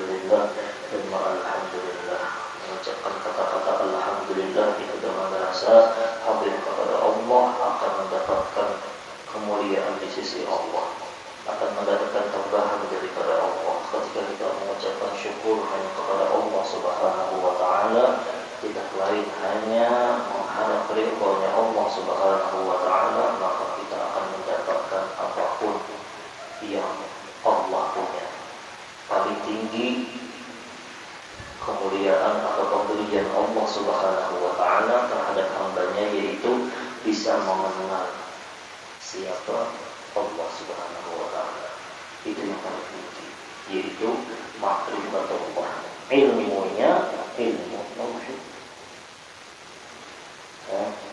alhamdulillah dan alhamdulillah. Mengucapkan kata-kata alhamdulillah itu dengan rasa hadir kepada Allah akan mendapatkan kemuliaan di sisi Allah, akan mendapatkan tambahan daripada Allah. Ketika kita mengucapkan syukur hanya kepada Allah Subhanahu wa taala, tidak lain hanya mengharap ridhonya Allah Subhanahu wa taala, maka kita akan mendapatkan apapun yang Allah punya. Paling tinggi kemuliaan atau pemberian Allah Subhanahu wa taala terhadap hambanya yaitu bisa mengenal siapa Allah Subhanahu wa taala. Itu yang paling tinggi, yaitu ma'rifatullah. Ilmunya ilmu tauhid.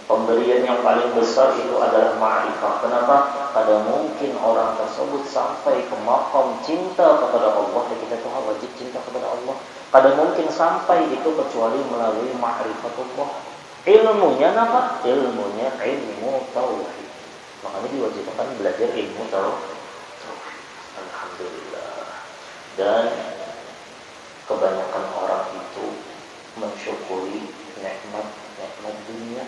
Pemberian yang paling besar itu adalah ma'rifah. Kenapa? Pada mungkin orang tersebut sampai ke maqam cinta kepada Allah, dan kita tahu wajib cinta kepada Allah. Pada mungkin sampai itu kecuali melalui ma'rifatullah. Ilmunya apa? Ilmunya ilmu tauhid. Makanya diwajibkan belajar ilmu tauhid. Alhamdulillah. Dan kebanyakan orang itu mensyukuri nikmat dunia.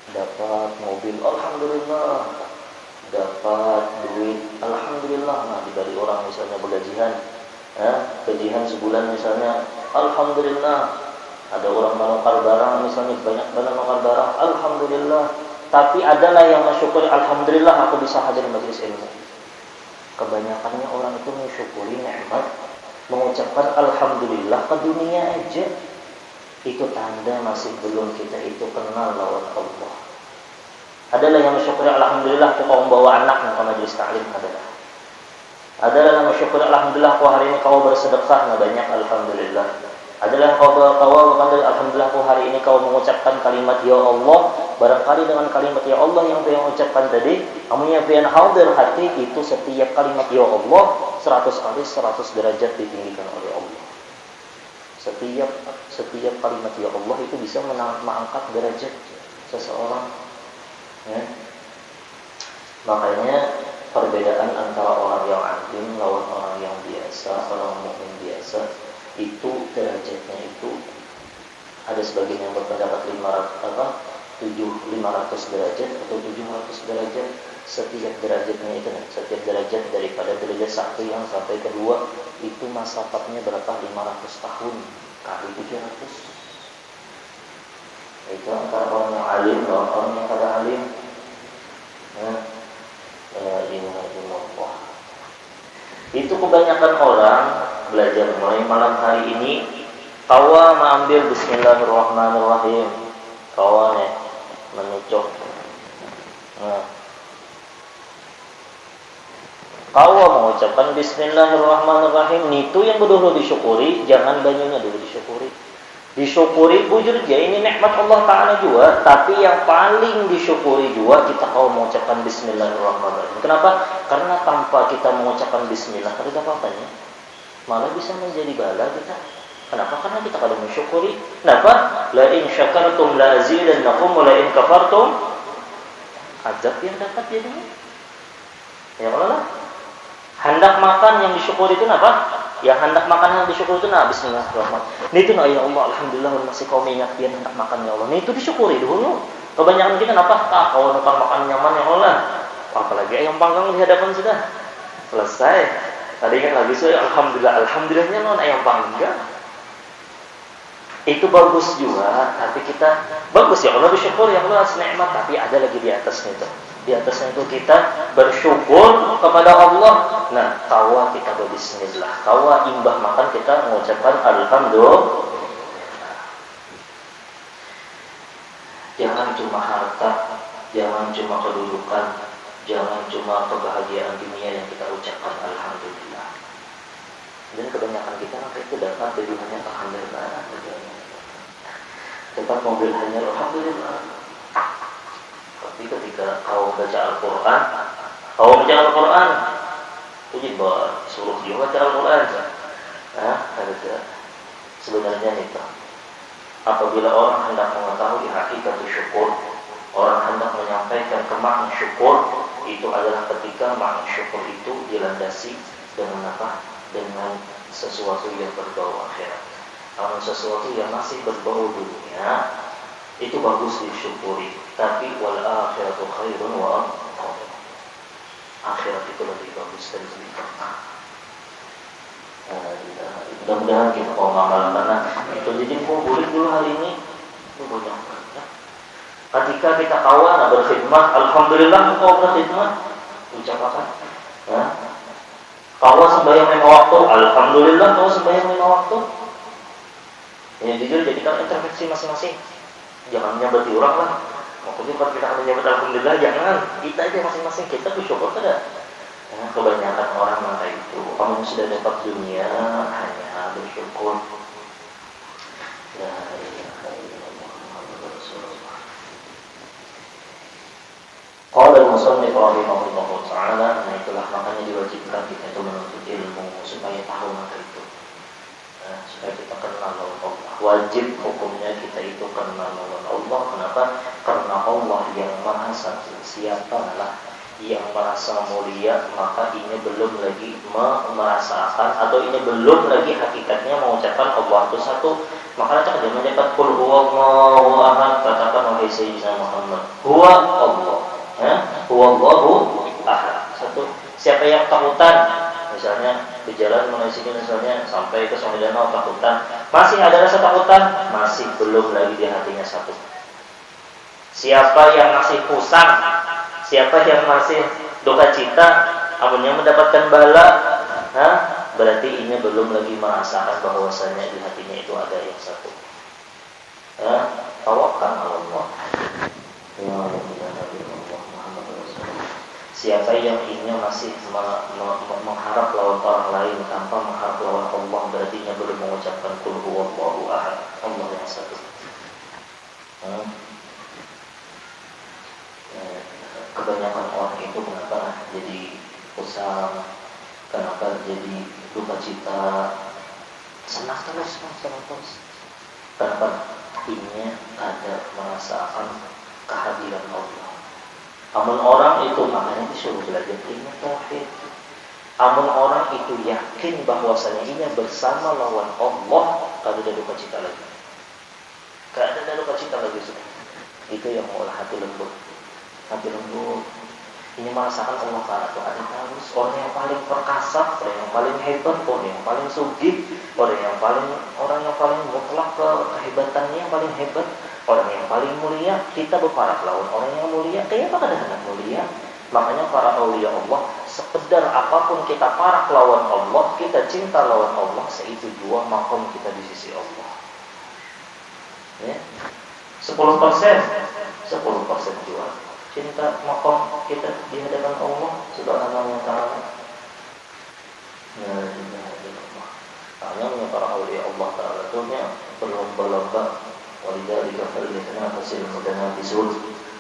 Dapat mobil, alhamdulillah. Dapat duit, alhamdulillah. Nah, dari orang misalnya bergajian, gajian sebulan misalnya, alhamdulillah. Ada orang menukar barang misalnya, banyak banget menukar barang, alhamdulillah. Tapi adalah yang mensyukuri, alhamdulillah aku bisa hadir majelis ilmu. Kebanyakannya orang itu mensyukuri nikmat, mengucapkan alhamdulillah ke dunia aja. Itu tanda masih belum kita itu kenal lawan Allah. Adalah yang mensyukuri alhamdulillah kau membawa anak ke majelis ta'lim, adalah yang mensyukuri alhamdulillah kau hari ini kau bersedekah banyak, alhamdulillah. Adalah kau alhamdulillah kau hari ini kau mengucapkan kalimat ya Allah. Barangkali dengan kalimat ya Allah yang kau ucapkan tadi, amunya pian hadir hati itu setiap kalimat ya Allah 100 kali 100 derajat ditinggikan oleh Allah. Setiap kalimat ya Allah itu bisa mengangkat derajat seseorang. Ya. Makanya perbedaan antara orang yang alim lawan orang yang biasa, orang mukmin biasa, itu derajatnya itu ada sebagian yang berpendapat 500 derajat atau 700 derajat. Setiap derajatnya itu, setiap derajat daripada derajat satu yang sampai kedua itu masyarakatnya berapa? 500 tahun kali 700. Itu antara orang yang alim dan orang yang kada alim. Itu kebanyakan orang belajar mulai malam hari ini kawa mengambil bismillahirrahmanirrahim, kawa menucuk. Kawa mengucapkan bismillahirrahmanirrahim, itu yang dulu disyukuri, jangan banyunya dulu disyukuri. Disyukuri bujur aja, ini nikmat Allah Ta'ala juga. Tapi yang paling disyukuri juga kita kalau mengucapkan bismillahirrahmanirrahim. Kenapa? Karena tanpa kita mengucapkan bismillah ada apa-apanya, malah bisa menjadi bala kita. Kenapa? Karena kita kalau mensyukuri. Kenapa? La in syakartum la azidannakum wa la in kafartum azab yang dapat jadinya. Ya Allah. Hendak makan yang disyukuri itu apa? Ya hendak makan yang disyukur itu bismillahirrahmanirrahim. Ini itu ya Allah, alhamdulillah masih kau mengingat dia hendak makan ya Allah. Ini itu disyukuri dulu. Kebanyakan kita kenapa? Kau numpang makan nyaman ya Allah. Apalagi ayam panggang di hadapan sudah selesai. Tadi kan lagi saya alhamdulillahnya non ayam panggang. Itu bagus juga, tapi kita bagus ya Allah bersyukur ya Allah atas nikmat, tapi ada lagi di atasnya itu. Di atasnya itu kita bersyukur kepada Allah. Nah, kawa kita berbismillah, kawa imbah makan kita mengucapkan alhamdulillah. Jangan cuma harta, jangan cuma kedudukan, jangan cuma kebahagiaan dunia yang kita ucapkan alhamdulillah. Dan kebanyakan kita sampai itu dapat dari hanya alhamdulillah. Dapat mobil hanya alhamdulillah. Tapi ketika kau baca Al-Quran, puji bahwa suruh dia baca Al-Quran. Sebenarnya itu. Apabila orang hendak mengetahui hakikat syukur, orang hendak menyampaikan ke makna syukur, itu adalah ketika makna syukur itu dilandasi dengan apa? Dengan sesuatu yang berbau akhirat. Namun sesuatu yang masih berbau dunia itu bagus disyukuri, tapi wal akhiratu khairun wa abqa. Akhirat itu lebih bagus dan lebih kekal. Mudah-mudahan kita mau ngamal karena itu. Jadi boleh dulu hari ini banyak. Ketika kita kawan berkhidmat, alhamdulillah kau berkhidmat, ucapkan. Ya. Kau sembahyang 5 waktu, alhamdulillah kau sembahyang 5 waktu. Ya jujur jadikan introspeksi masing-masing. Jangan nyabati orang lah. Maksudnya kalau kita akan menyebut alhamdulillah, jangan. Kita aja masing-masing kita bersyukur tidak. Ya, kebanyakan orang mengatakan itu, kamu sudah dapat dunia hanya bersyukur. La ilaha illallah Muhammadur Rasulullah. Qala al-musannif rahimahullah ta'ala, nah itulah makanya diwajibkan kita itu menuntut ilmu supaya tahu maka itu. Supaya kita kenal Allah. Wajib hukumnya kita itu kenal Allah. Kenapa? Karena Allah yang maha satu. Siapalah yang merasa mulia, maka ini belum lagi merasakan atau ini belum lagi hakikatnya mengucapkan Allah itu satu. Makanya kita mendapat qul huwallahu ahad, katakan wahai sayyidina Muhammad, huwa Allah. Huwallahu ahad. Satu. Siapa yang takutan, misalnya di jalan mulai sini misalnya sampai ke Sungai Danau takutan, masih ada rasa takutan, masih belum lagi di hatinya satu. Siapa yang masih pusang, siapa yang masih duka cita, amunnya mendapatkan bala, berarti ini belum lagi merasakan bahwasanya di hatinya itu ada yang satu. Tawakal Allah. Ya Allah Muhammad Rasulullah. Siapa yang ini masih mengharap lawan orang lain tanpa mengharap lawan Allah, berarti dia belum mengucapkan qul huwallahu ahad, Allah yang satu. Kebanyakan orang itu kenapa jadi pusing, kenapa jadi duka cita, senang terus. Kenapa? Ini ada merasakan kehadiran Allah. Amun orang itu makanya disuruh belajar ilmu tauhid. Amun orang itu yakin bahwasanya ini bersama lawan Allah, kalau ada duka cita lagi. Kalau ada duka cita lagi sudah. Itu yang mengolah hati lembut. Hati lembut. Ini merasakan Allah Ta'ala itu ada terus. Orang yang paling perkasa, orang yang paling hebat, orang yang paling sugih, orang yang paling mutlak kehebatannya yang paling hebat. Orang yang paling mulia, kita berparak lawan orang yang mulia. Kenapa kadang-kadang mulia? Makanya para aulia Allah, sekedar apapun kita parak lawan Allah, kita cinta lawan Allah, seitu jua makom kita di sisi Allah. Ya. 10% jua cinta makom kita di hadapan Allah Subhanahu wa ta'ala. Hanya para aulia Allah Ta'ala itu berlomba-lomba. Walidzalika falyatanafasil mutanafisun.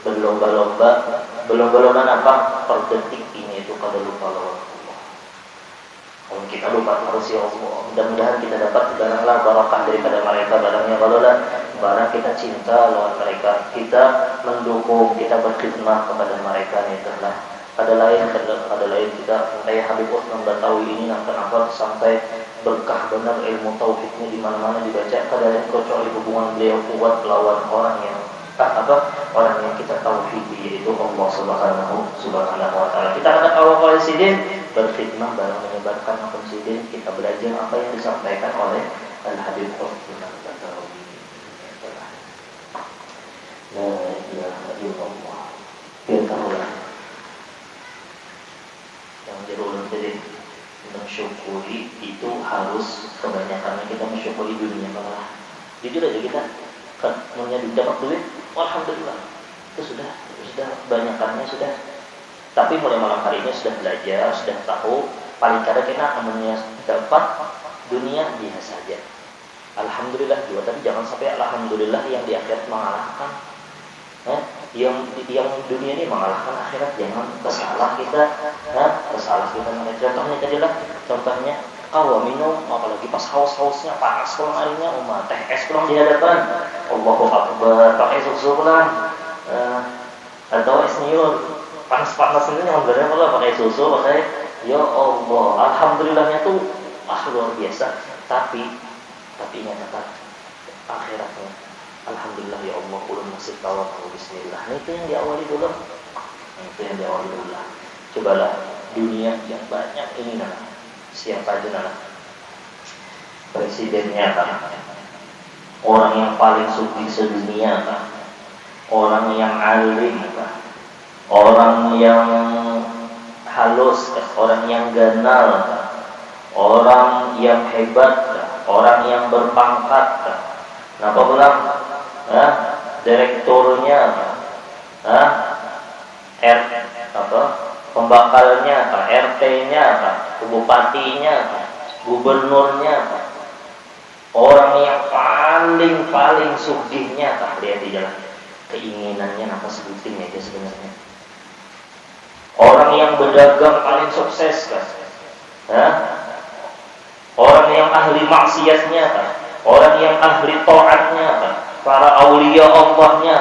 Berlomba-lomba apa? Per detik ini itu kada lupa lawan Allah. Kalau kita lupa terus ya Allah, mudah-mudahan kita dapat baranglah barakah daripada mereka, barangnya kalaulah barang kita cinta lawan mereka, kita mendukung, kita berkhidmat kepada mereka, itulah. Ada lain kita kayak Habib Utsman Batawi ini kenapa sampai berkah benar ilmu tauhidnya di mana-mana dibaca, kadang kecuali hubungan beliau kuat lawan orang yang orang yang kita tauhidi, yaitu Allah Subhanahu wa ta'ala. Kita akan awal sidin berkhidmat dalam menyebarkan akun sidin, kita belajar apa yang disampaikan oleh Al-Habib Utsman Batawi. La ilaha illallah. Biarkanlah yang diulang tadi, mensyukuri itu harus kebanyakannya kita mensyukuri dunia malah. Jujur aja kita kan punya dapat duit, alhamdulillah. Itu sudah banyakannya sudah. Tapi mulai malam harinya sudah belajar, sudah tahu paling kada kena amannya dapat dunia biasa saja. Alhamdulillah juga, tapi jangan sampai alhamdulillah yang di akhirat mengalahkan. Yang dunia ini mengalahkan akhirat, jangan kesalah kita. Contohnya kau minum, apalagi pas haus-hausnya panas pulang harinya, teh es pulang di hadapan, Allahu Akbar, pakai susu pulang, atau es nyur, panas-panasnya yang berapa lah pakai susu, pakai ya Allah, alhamdulillahnya tuh luar biasa. Tapi ingat kata akhiratnya. Alhamdulillah ya Allah, ulun masih tawaf, bismillah. Nah, itu yang diawali dulu. Cobalah dunia yang banyak ini siapa aja presidennya orang yang paling suci sedunia orang yang alim orang yang halus orang yang ganal orang yang hebat orang yang berpangkat kenapa bilang direkturnya pembakalnya RT-nya bupatinya gubernurnya orang yang paling sugihnya lihat di jalan keinginannya apa sebutin aja sebenarnya orang yang berdagang paling sukses orang yang ahli maksiatnya orang yang ahli taatnya para aulia Allahnya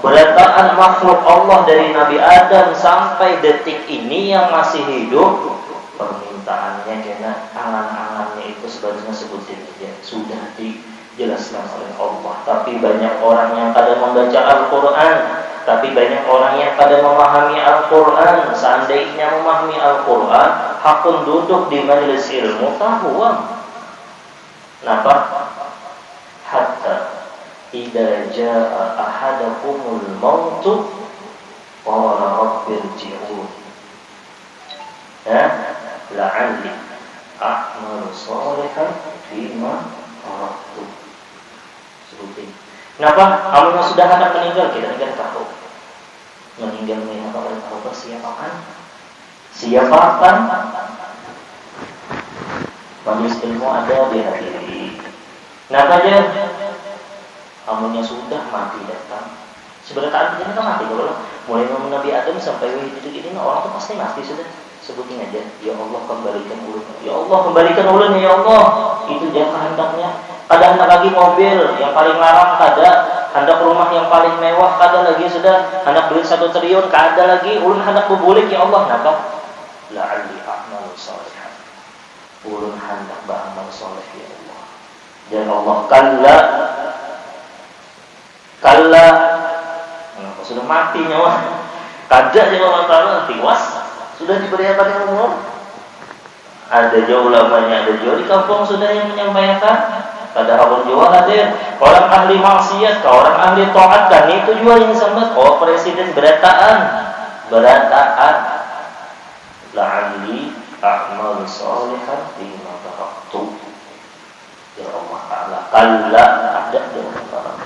berataan makhluk Allah dari Nabi Adam sampai detik ini yang masih hidup permintaannya karena angan-angannya itu sebenarnya sebutin aja sudah dijelaskan oleh Allah. Tapi banyak orang yang kadang membaca Al-Quran, tapi banyak orang yang kadang memahami Al-Quran. Seandainya memahami Al-Quran, hakun duduk di majelis ilmu tahuam. Kenapa? Hatta idza jaa ahadakumul mautu qala rabbirji'un la'alli a'malu shalihan fima taraktu. Sebutin. Kenapa? Kamu yang sudah akan meninggal, kita tahu. Meninggal oleh Allah siapa kan? Majelis ilmu ada dihadiri. Kenapa aja? Kamunya sudah mati datang. Sebenarnya kita kan mati kalau mulai Nabi Adam sampai detik ini orang tuh pasti mati sudah. Sebutin aja, ya Allah kembalikan ulun. Ya Allah kembalikan ulun ya Allah. Itu dia kehendaknya. Kada hendak lagi mobil yang paling larang, kada hendak rumah yang paling mewah, kada lagi sudah hendak duit 1 triliun, kada lagi ulun hendak berbulik ya Allah. Kenapa? La'alli a'malu shalihan. Ulun hendak beramal saleh ya Allah. Dan Allah kalla sudah mati nyawa. Kada ya Allah Ta'ala tiwas. Sudah diberi apa yang umur? Ada jauh ulamanya, ada jauh di kampung sudah yang menyampaikan. Pada abang jua hadir. Orang ahli maksiat, orang ahli taat kan itu juga yang sambat. Oh presiden berataan. La'alli a'malu shalihan fima taraktu. Ya Allah Ta'ala. Kalla ada dalam barang.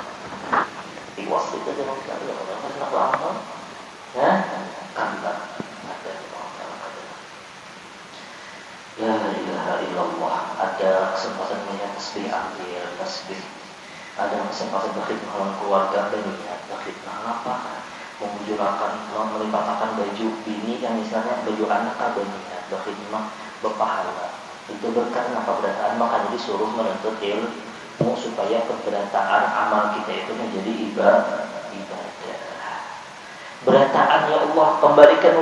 Tiwas itu dalam barang. Kenapa amal? Kalla. La ilaha illallah. Ada kesempatan melihat tasbih, ambil tasbih. Ada kesempatan berkhidmah dengan keluarga, berniat berkhidmah apa? Memujulakan, melipatkan baju bini yang misalnya baju anak, berniat berkhidmah, berpahala. Itu berkah apa berataan, makanya disuruh menuntut ilmu supaya keberdataan amal kita itu menjadi ibadah. Berataan ya Allah, kembalikan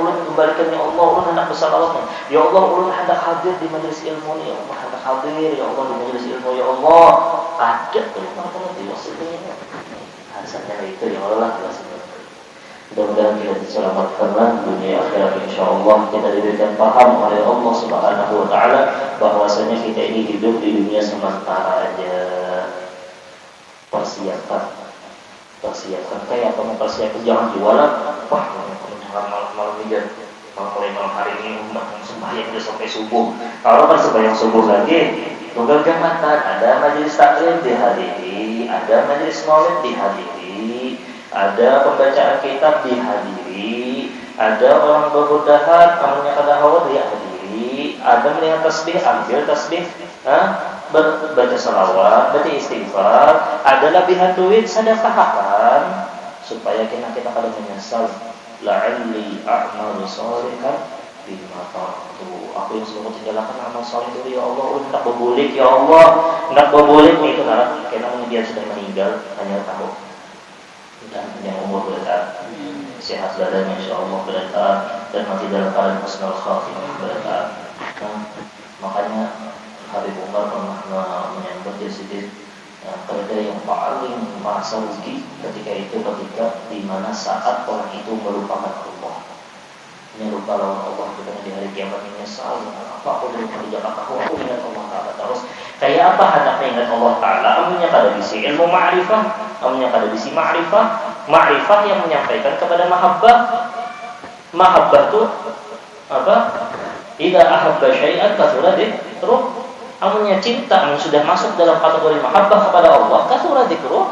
ya Allah, ulun hendak bersalawatnya. Ya Allah, ulun hendak hadir di majelis ilmu ya Allah, hendak hadir ya Allah di majelis ilmu ya Allah. Ada tuh mata di wasitnya. Rasanya itu ya Allah rasanya. Mudah-mudahan kita diselamatkanlah dunia akhirat insyaallah. Kita diberikan paham oleh Allah Subhanahu wa taala bahwasanya kita ini hidup di dunia sementara aja. Persiapkan kayak apa mempersiapkan, jangan jualan. Wah, malam ini mulai malam hari ini sembahyang udah sampai subuh. Kalau kan sembahyang subuh lagi, tunggal jambatan, ada majelis taklim dihadiri, ada majelis maulid dihadiri, ada pembacaan kitab dihadiri, ada orang berbudahan, tamunya kada hawa dihadiri, ada melihat tasbih, ambil tasbih, baca salawat, baca istighfar, ada lebihan duit, sedekahkan supaya kita pada menyesal. La'alli a'malu shalihan bima taraktu. Aku yang selalu tinggalkan amal saleh itu ya Allah, hendak berbulik ya Allah, hendak berbulik itu karena dia sudah meninggal, hanya tahu dan yang umur berada sehat badannya insyaallah berada dan mati dalam keadaan husnul khatimah berada. Makanya Habib Umar pernah menyebut jadi kerja yang paling merasa rugi ketika di mana saat orang itu melupakan Allah, lupa lawan Allah di hari kiamat, menyesal apa aku dari kerja aku ingat Allah Ta'ala terus. Kayak apa hendaknya ingat Allah Ta'ala? Amunya kada bisi ilmu ma'rifah, amunya kada bisi ma'rifah yang menyampaikan kepada mahabbah itu apa? Idza ahabba syai'an katsura dzikruh. Amunya cinta, amun sudah masuk dalam kategori mahabbah kepada Allah, katsura dzikruh.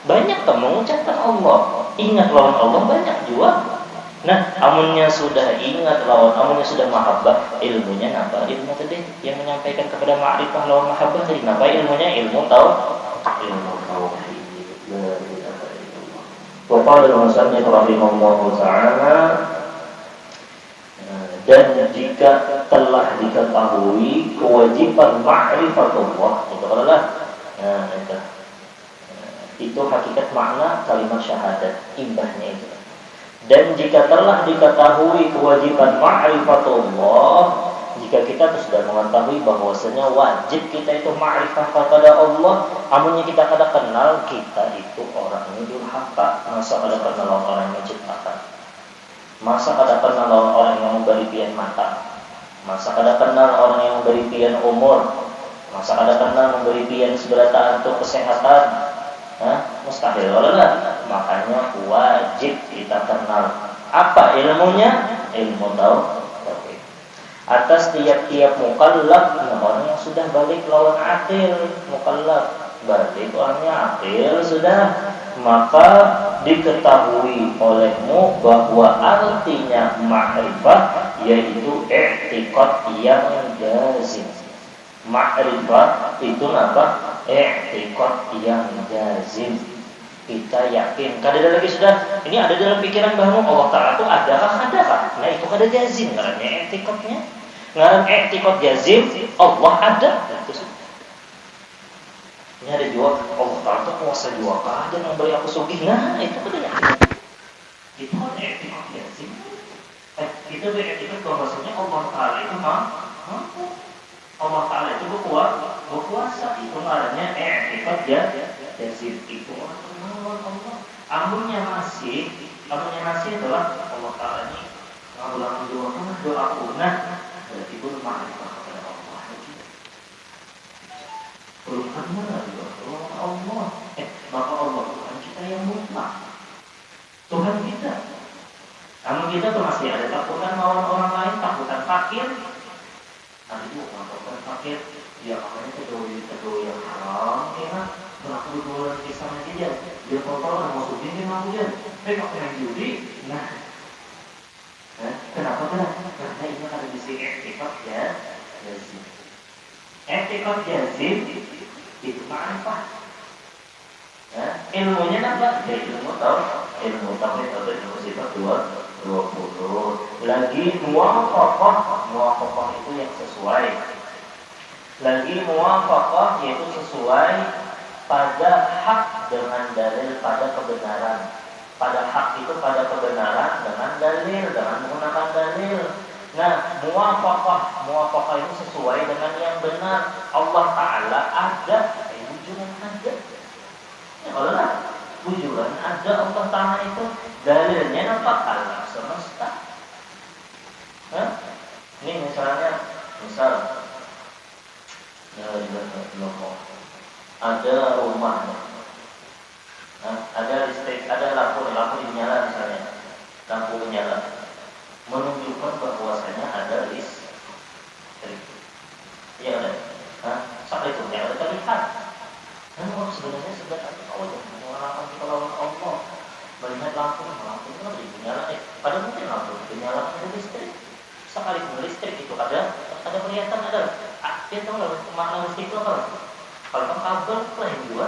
Banyak mengucapkan Allah, ingat lawan Allah banyak juga. Nah, amunnya sudah ingat lawan, amunnya sudah mahabbah, ilmunya napa? Ilmu tadi yang menyampaikan kepada ma'rifah lawan mahabbah tadi napa ilmunya? Ilmu tauhid. Wa qala al-musannif rahimahullahu ta'ala, dan jika telah diketahui kewajiban ma'rifatullah, itu adalah itu hakikat makna kalimat syahadat, imbahnya itu. Dan jika telah diketahui kewajiban ma'rifatullah, jika kita sudah mengetahui bahwasanya wajib kita itu ma'rifah kepada Allah, amunnya kita kada kenal kita itu orangnya durhaka, masa kada kenal orang yang menciptakan, masa kada kenal orang yang memberi pian mata, masa kada kenal orang yang memberi pian umur, masa kada kenal memberi pian seberata untuk kesehatan. Mustahil lah. Makanya wajib kita kenal apa ilmunya, ilmu tauhid. Atas tiap-tiap mukallaf, orang yang sudah balik lawan akil, mukallaf balik orangnya akil sudah, maka diketahui olehmu bahwa artinya ma'rifah yaitu i'tiqad yang jazim. Ma'rifah itu apa? I'tiqad yang jazim. Kita yakin, kada lagi sudah. Ini ada dalam pikiran bahwa Allah Ta'ala itu adakah? Adakah? Nah itu kada jazim, ngarannya i'tiqadnya. Ngaran i'tiqad jazim, Allah ada. Itu ini ada jua, Allah Ta'ala itu kuasa jua kada yang beri aku sugih. Nah itu kada yakin. Itu kan i'tiqad jazim. Itu i'tiqad bahwasanya Allah Ta'ala itu mampu. Allah Ta'ala itu berkuasa. Itu ngarannya i'tiqad jazim. Itu orang Allah. Amunnya masih adalah Allah Ta'ala ini mengulang doaku. Nah, berarti itu ma'rifah kepada Allah. Belum mana Allah. Maka Allah Tuhan kita yang mutlak. Tuhan kita. Namun kita tuh masih ada takutan lawan orang lain, takutan fakir. Ada juga takutan fakir. Dia makanya kedua yang haram, ya. Berlaku dua kisahnya dia kotor mau sugih dia mau hujan. Kok yang judi? Nah, kenapa? Karena ini ada di sini i'tiqad jazim. I'tiqad jazim itu ma'rifah. Ilmunya apa? Ya ilmu tauhid atau ilmu sifat 20. Lagi muwafaqah itu yang sesuai. Lagi muwafaqah yaitu sesuai pada hak dengan dalil, pada kebenaran. Pada hak itu pada kebenaran dengan dalil, dengan menggunakan dalil. Nah, muwafaqah itu sesuai dengan yang benar. Allah Ta'ala ada, wujudan ada. Ya Allah, wujudan ada Allah Ta'ala itu. Dalilnya nampak alam semesta. Ini misal ada rumahnya, ada listrik, ada lampu dinyala misalnya, lampu menyala, menunjukkan bahwasanya ada listrik. Ya ada, sampai itu yang ada terlihat. Dan orang sebenarnya sudah Allah mengarahkan kita lawan Allah, melihat lampu itu ada dinyala. Pada mungkin lampu dinyala ada listrik. Sekalipun listrik itu ada kelihatan ada. Dia tahu lah makna listrik itu apa? Kalau bang kabel lain dua,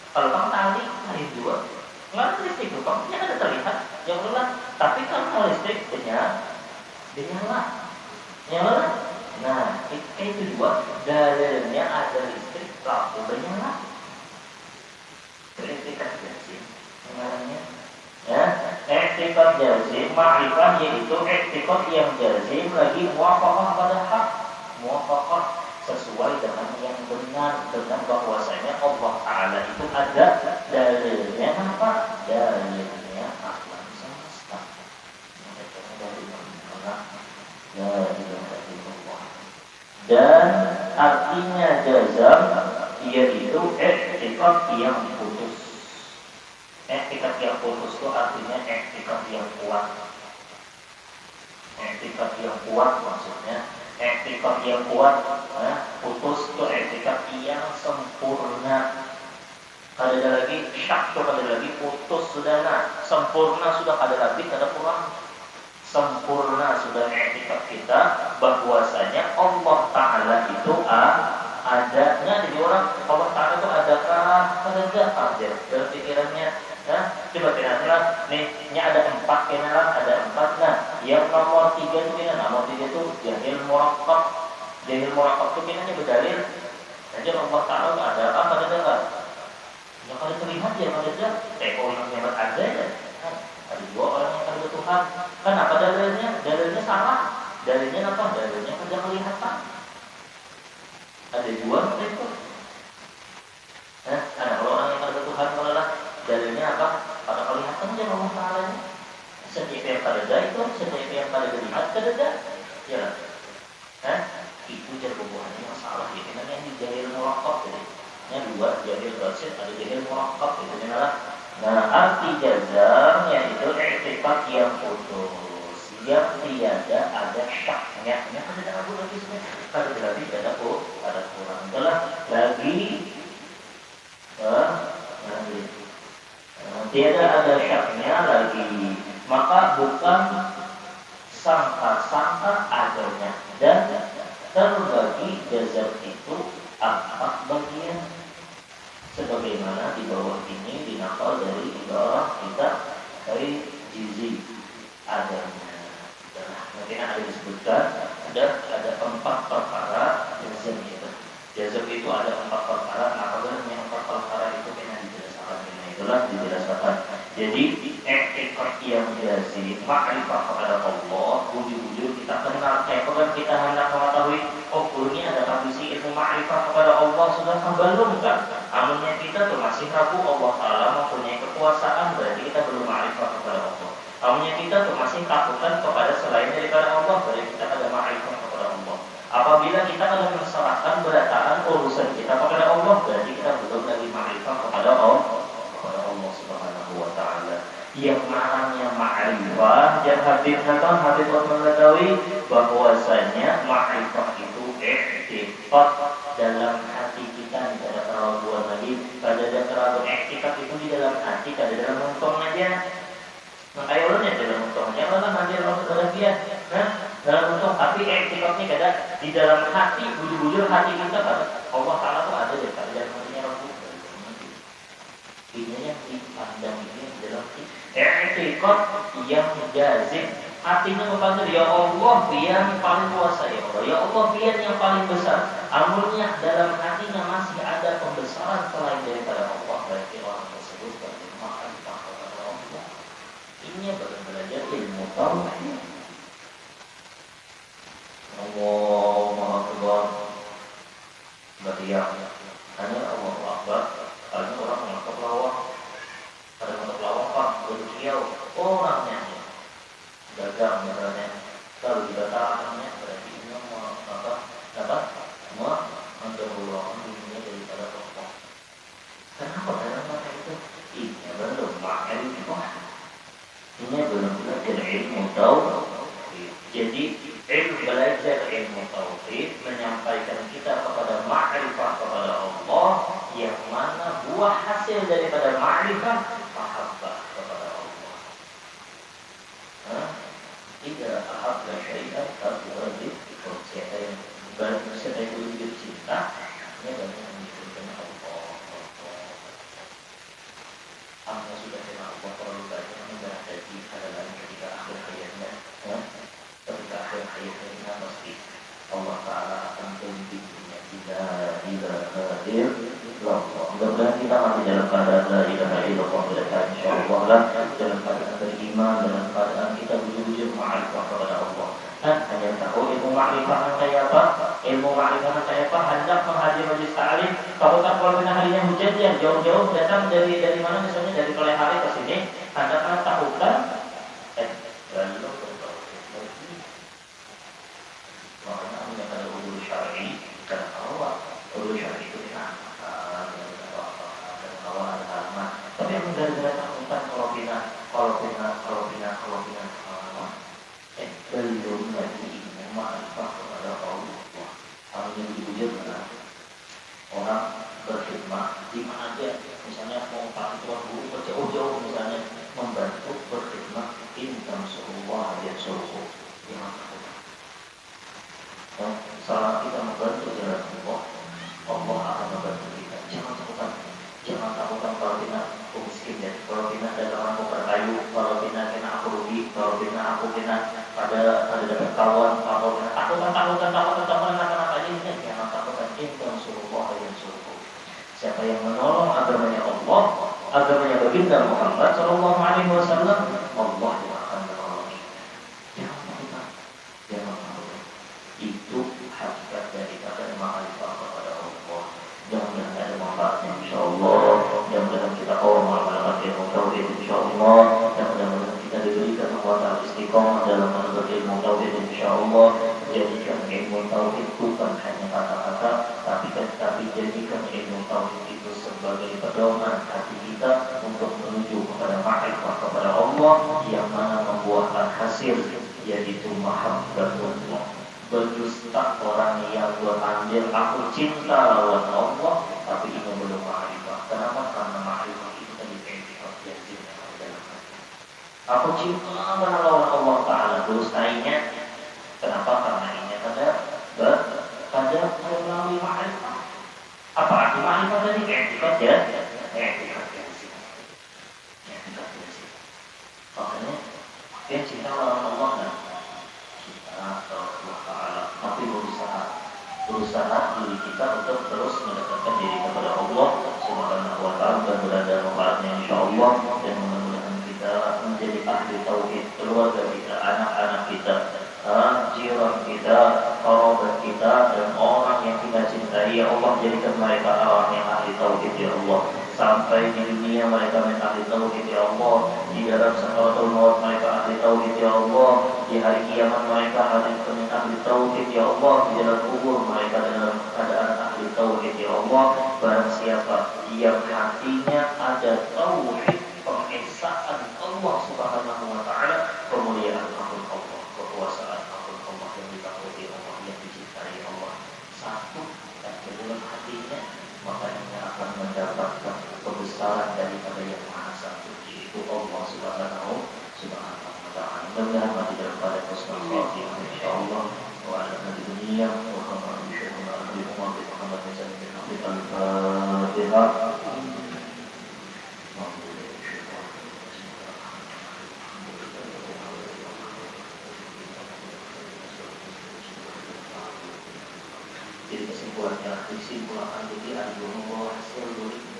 kalau bang tali lain dua. Nggak ada listrik itu, bangnya ada terlihat, yang lelah. Tapi kalau listrik dinyala. Nah, itu dua. Dalilnya ada listrik, lampu bernyala. I'tiqad jazim, namanya. Ya, i'tiqad jazim, ma'rifah yaitu i'tiqad yang jazim lagi muwafaqah pada hak, muwafaqah sesuai dengan keyakinan tentang bahwasanya Allah Ta'ala itu ada dalilnya apa? Dalilnya alam semesta. Dari mana? Dari Allah. Dan artinya jazam yaitu i'tikad yang putus. I'tikad yang putus itu artinya i'tikad yang kuat. I'tikad yang kuat maksudnya i'tikad yang kuat, putus itu i'tikad yang sempurna. Kada lagi syak, kada lagi putus sudah sempurna sudah kada lagi kada kurang. Sempurna sudah i'tikad kita bahwasanya Allah Ta'ala itu adanya. Jadi orang Allah Ta'ala itu adakah? Ada aja dalam pikirannya. Coba kira-kira nih ada 4 kenalan, ada 4. Nah, yang nomor 3 itu kena, nomor 3 itu jahil murakkab. Jahil murakkab itu kenanya berdalil. Jadi Allah Ta'ala ada apa? Ada enggak? Yang kalau terlihat ya ada. Kayak orang yang ada ya. Ada 2 orang yang ada Tuhan. Kenapa dalilnya? Dalilnya salah. Dalilnya apa? Dalilnya tidak kelihatan. Ada 2 mereka. Ada orang yang ada Tuhan malah dalilnya apa? Pada kelihatan aja Allah Ta'ala. Setiap yang pada itu, setiap yang pada dilihat kada. Ya. Itu jadi hubungannya masalah. Itu namanya yang jahil murakkab. Jadi 2 jahil rasid, ada jahil murakkab. Itu adalah. Nah, arti jazam yaitu i'tikad yang putus, yang tiada ada syaknya. Yang ada Abu lagi sebenarnya. Kalau lagi ada kurang. Adalah lagi tiada ada syaknya lagi. Maka bukan sangka-sangka adanya. Dan terbagi jazam itu 4 bagian. Sebagaimana di bawah ini dinakal dari ibarat kita dari jizi adanya. Nanti ada disebutkan ada 4 perkara jazam itu. Jazam itu ada 4 perkara. Apabila yang 4 perkara itu kena dijelaskan. Itulah dijelaskan. Jadi i'tikad yang jazim, ma'rifah kepada Allah, wujud-wujud kita kenal. Kapan kita hendak mengetahui ini ada kondisi ilmu ma'rifah kepada Allah sudah belum kan? Amunnya kita tuh masih ragu Allah Ta'ala mempunyai kekuasaan, berarti kita belum ma'rifah kepada Allah. Amunnya kita tuh masih takutan kepada selain daripada Allah, berarti kita ada ma'rifah kepada Allah. Apabila kita ada menserahkan berataan urusan kita kepada Allah, berarti kita belum lagi ma'rifah kepada Allah Subhanahu wa Ta'ala. Yang namanya ma'rifah dan Habib mengetahui bahwasanya ma'rifah itu i'tikad dalam hati kita. Tidak ada keraguan lagi. Pada ada keraguan i'tikad itu di dalam hati, tidak dalam untung aja. Makanya ulunnya dalam untung aja malah nanti Allah kebahagiaan. Dalam untung, tapi i'tikad ini kada di dalam hati, bujur-bujur hati kita pada Allah Ta'ala itu ada di dalam hatinya Rabbu. Ini yang dipandang ini adalah i'tikad yang jazim. Artinya kepada ya Allah yang paling kuasa, ya Allah, ya Allah yang paling besar. Amunnya dalam hatinya masih ada pembesaran selain daripada Allah, berarti orang tersebut bagaimana kepada Allah. Ini baru belajar ilmu tauhid. Allahu Akbar. Beriak hanya Allahu Akbar. Hanya orang menangkap lawak. Ada menangkap lawak Pak, berkiau orangnya. Dagang misalnya, kalau dibatalkannya berarti ini menjauhkan dirinya daripada Allah. Kenapa dalam mata itu? Ini belum ma'rifah. Ini belum belajar ilmu tauhid. Jadi belajar ilmu tauhid menyampaikan kita kepada ma'rifah kepada Allah, yang mana buah hasil daripada ma'rifah mahabbah kepada Allah. Tidak ahab dan syariat tapi wajib. Siapa yang wujud cinta, ini banyak yang disebutkan Allah. Anda sudah kenal Allah terlalu banyak, menjadi hal-hal ketika akhir hayatnya. Ketika akhir hayatnya pasti Allah Ta'ala akan membimbingnya. Tidak hadir Allah. Mudah-mudahan kita masih dalam keadaan la ilaha illallah, insyaallah lah dalam keadaan beriman, dalam keadaan kita wujud-wujud ma'rifah kepada Allah. Hanya tahu ilmu ma'rifah kayak apa? Ilmu ma'rifah kayak apa? hendak menghadiri majelis ta'lim, kalau harinya hujan yang jauh-jauh datang dari mana, misalnya dari sore hari ke sini, Anda kan tahukan lalu bertauhid. Makanya hanya ada ulul syar'i dan awal. Ulul syar'i itu dinamakan dan awal ada halaman. Tapi yang gara-gara tahukan kalau pindah belum lagi ma'rifah kepada Allah. Hanya diuji dengan orang berkhidmat di mana aja, misalnya mau kantor dulu jauh-jauh, misalnya membantu berkhidmat intan surullah dan suruh yang selama kita membantu jalan Allah, Allah akan membantu kita. Jangan takutkan kalau kita miskin ya, kalau kita ada orang mau berkayu, kalau kita kena aku rugi, kalau kita aku kena ada dapat kawan, kalau kita takutkan apa aja ini, jangan takutkan intan surullah yang suruh. Siapa yang menolong agamanya Allah, agamanya baginda Muhammad sallallahu alaihi wasallam, Allah yang akan menolong. Jangan takutkan. Itu hakikat daripada ma'rifah kepada Allah. Jangan ada manfaatnya insyaallah. Jangan kita mengamalkan ilmu tauhid insyaallah. Jangan kita diberikan kekuatan istiqomah dalam menuntut ilmu tauhid insyaallah. Jadikan ilmu tauhid bukan hanya kata-kata, tapi jadikan ilmu tauhid itu sebagai pedoman hati kita untuk menuju kepada ma'rifah kepada Allah yang mana membuahkan hasil, yaitu mahabbatullah. Berdusta orang yang berambil aku cinta lawan Allah, tapi ini belum ma'rifah. Kenapa? Karena ma'rifah itu tadi i'tiqad yakin dalam hati. Aku cinta lawan Allah Ta'ala, dustainya. Kenapa? Karena ini pada melalui ma'rifah. Apa arti ma'rifah tadi? I'tiqad ya? I'tiqad yakin. Makanya dia cinta lawan Allah kan? Allah Ta'ala, tapi berusaha diri kita untuk terus mendekatkan diri kepada Allah Subhanahu wa Ta'ala, dan berada manfaatnya insyaallah, dan mudah-mudahan kita menjadi ahli tauhid, keluarga kita, anak-anak kita, jiran kita, kerabat kita, dan orang yang kita cintai. Ya Allah, jadikan mereka orang yang ahli tauhid ya Allah. Sampai di dunia mereka ahli tauhid ya Allah, di dalam sakaratul maut mereka ahli tauhid ya Allah, di hari kiamat mereka ahli tauhid ya Allah, di dalam kubur mereka dalam keadaan ahli tauhid ya Allah. Barang siapa yang hatinya ada tauhid, pengesaan Allah Subhanahu wa Ta'ala, kemuliaan makhluk Allah, kekuasaan makhluk Allah yang ditakuti Allah, yang dicintai Allah, satu dan kedua hatinya, makanya akan mendapatkan kebesaran daripada yang maha satu, yaitu Allah Subhanahu wa Ta'ala. Mudah-mudahan mati dalam keadaan husnul khatimah insyaallah. Wa ala nabi dunia wa kama yusyiruna nabi Muhammad bin Al-Fatihah. Jadi kesimpulan jadi bahwa hasil dari itu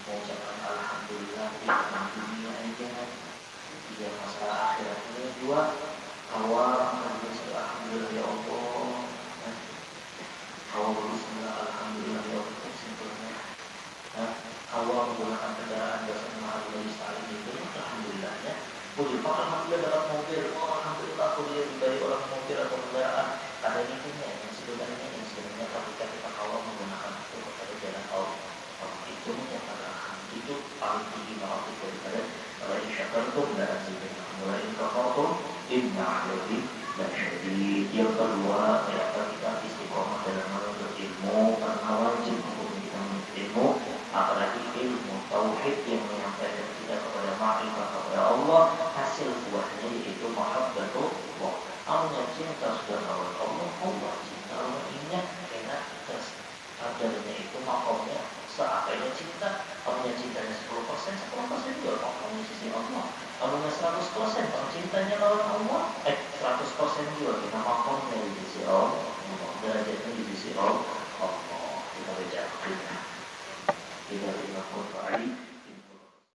mengucapkan alhamdulillah di dalam dunia aja, dia masalah akhiratnya dua, awal alhamdulillah ya Allah, awal bismillah alhamdulillah ya Allah, kesimpulannya awal menggunakan kendaraan dasar mahal dari saling itu alhamdulillahnya, pak alhamdulillah dalam mobil, alhamdulillah aku dari orang mobil atau kendaraan, ada intinya yang sebenarnya ketika kita awal menggunakan itu kepada jalan Allah, itu menyatakan itu paling tinggi maaf daripada mulai syakartum dan azizinah, mulai kafartum inna alaihi lasyadid. Yang kedua, kita istiqomah dalam menuntut ilmu, karena wajib untuk kita menuntut ilmu, apalagi ilmu tauhid yang menyampaikan kita kepada ma'rifah kepada Allah. Hasil buahnya yaitu mahabbatullah. Allah cinta sudah lawan Allah, Allah cinta lawan ingat enak terus adanya itu makomnya seakhirnya cinta. Allahnya cintanya 10% juga makomnya sisi Allah. Allahnya 100% kalau cintanya lawan Allah, 100% juga kita makomnya di sisi Allah, derajatnya di sisi Allah. Kita baca kita 35 Qur'an.